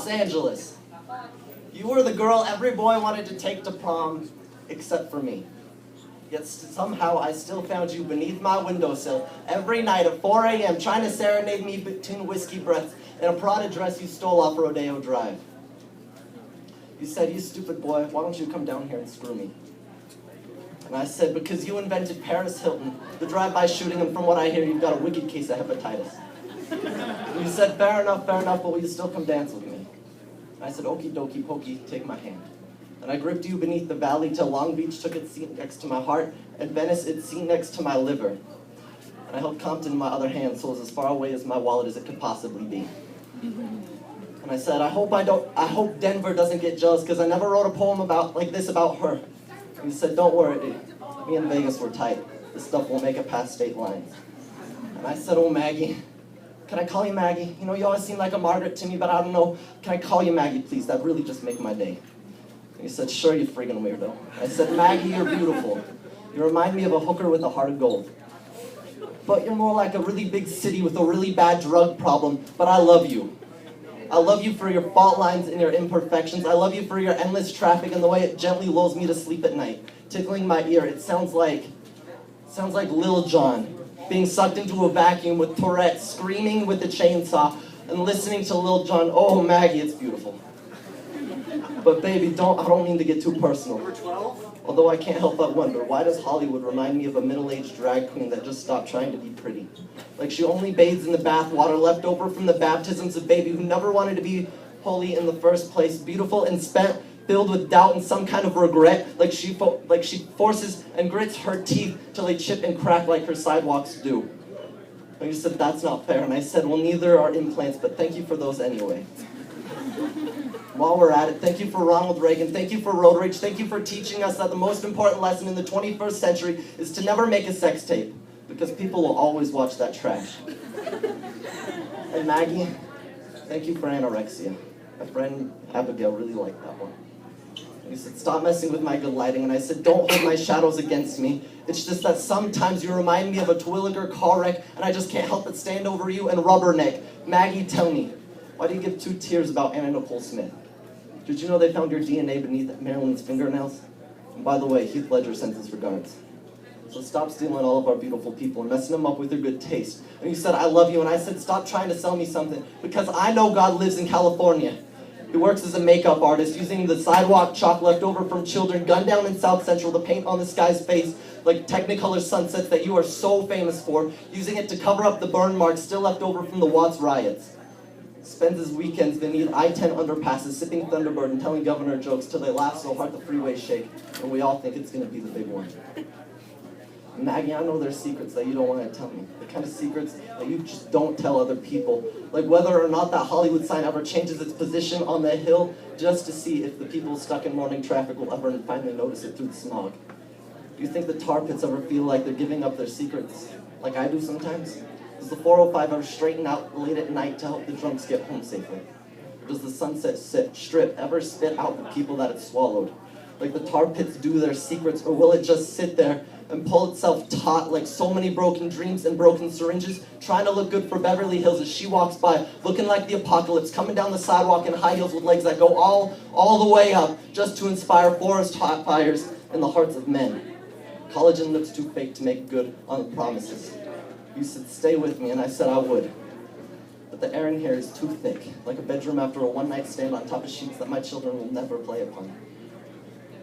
Los Angeles. You were the girl every boy wanted to take to prom, except for me. Yet somehow I still found you beneath my windowsill every night at 4 a.m. trying to serenade me between whiskey breaths in a Prada dress you stole off Rodeo Drive. You said, "You stupid boy, why don't you come down here and screw me?" And I said, "Because you invented Paris Hilton, the drive-by shooting, and from what I hear, you've got a wicked case of hepatitis." And you said, fair enough, but will you still come dance with me?" And I said, "Okie dokie pokey, take my hand." And I gripped you beneath the valley till Long Beach took its seat next to my heart, and Venice its seat next to my liver. And I held Compton in my other hand, so it was as far away as my wallet as it could possibly be. And I said, I hope Denver doesn't get jealous, because I never wrote a poem like this about her. And you said, "Don't worry, me and Vegas were tight. This stuff won't make it past state lines." And I said, "Oh, Maggie, can I call you Maggie? You know, you always seem like a Margaret to me, but I don't know. Can I call you Maggie, please? That'd really just make my day." And you said, "Sure, you friggin' weirdo." I said, "Maggie, you're beautiful. You remind me of a hooker with a heart of gold. But you're more like a really big city with a really bad drug problem, but I love you. I love you for your fault lines and your imperfections. I love you for your endless traffic and the way it gently lulls me to sleep at night, tickling my ear. It sounds like Lil Jon being sucked into a vacuum with Tourette, screaming with a chainsaw and listening to Lil Jon. Oh, Maggie, it's beautiful. But baby, I don't mean to get too personal. Number 12? Although I can't help but wonder, why does Hollywood remind me of a middle-aged drag queen that just stopped trying to be pretty? Like she only bathes in the bath water left over from the baptisms of baby who never wanted to be holy in the first place, beautiful and spent, filled with doubt and some kind of regret, like she forces and grits her teeth till they chip and crack like her sidewalks do. And you said, "That's not fair." And I said, "Well, neither are implants, but thank you for those anyway." While we're at it, thank you for Ronald Reagan, thank you for road rage, thank you for teaching us that the most important lesson in the 21st century is to never make a sex tape, because people will always watch that trash. And Maggie, thank you for anorexia. My friend Abigail really liked that one. And he said, "Stop messing with my good lighting." And I said, "Don't hold my shadows against me. It's just that sometimes you remind me of a Terwilliger car wreck, and I just can't help but stand over you and rubberneck." Maggie, tell me, why do you give 2 tears about Anna Nicole Smith? Did you know they found your DNA beneath Marilyn's fingernails? And by the way, Heath Ledger sends his regards. So stop stealing all of our beautiful people and messing them up with your good taste. And you said, "I love you." And I said, "Stop trying to sell me something, because I know God lives in California. He works as a makeup artist, using the sidewalk chalk left over from children gunned down in South Central to paint on this guy's face like Technicolor sunsets that you are so famous for, using it to cover up the burn marks still left over from the Watts riots. Spends his weekends beneath I-10 underpasses, sipping Thunderbird and telling governor jokes till they laugh so hard the freeways shake, and we all think it's going to be the big one." Maggie, I know there's secrets that you don't want to tell me. The kind of secrets that you just don't tell other people. Like whether or not that Hollywood sign ever changes its position on the hill just to see if the people stuck in morning traffic will ever finally notice it through the smog. Do you think the tar pits ever feel like they're giving up their secrets, like I do sometimes? Does the 405 ever straighten out late at night to help the drunks get home safely? Does the Sunset Strip ever spit out the people that it swallowed, like the tar pits do their secrets, or will it just sit there and pull itself taut like so many broken dreams and broken syringes, trying to look good for Beverly Hills as she walks by, looking like the apocalypse, coming down the sidewalk in high heels with legs that go all the way up, just to inspire forest hot fires in the hearts of men? Collagen looks too fake to make good on the promises. You said, "Stay with me," and I said I would. But the air in here is too thick, like a bedroom after a one-night stand on top of sheets that my children will never play upon.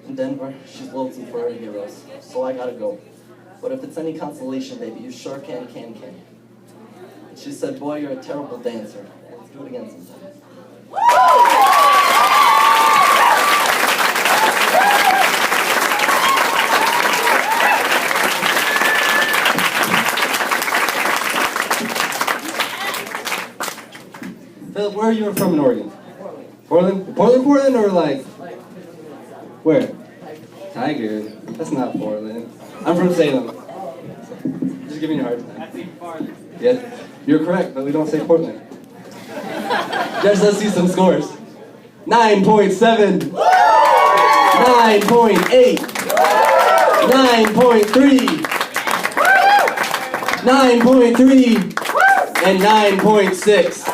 In Denver, she's lonesome for her heroes, so I gotta go. But if it's any consolation, baby, you sure can. And she said, "Boy, you're a terrible dancer. Let's do it again sometime." Phillip, where are you from in Oregon? Portland? Portland, or like, where? Tiger. That's not Portland. I'm from Salem. Just giving you a hard time. That's even farther. Yeah, you're correct, but we don't say Portland. Guys, let's see some scores. 9.7. 9.8. 9.3. 9.3. And 9.6.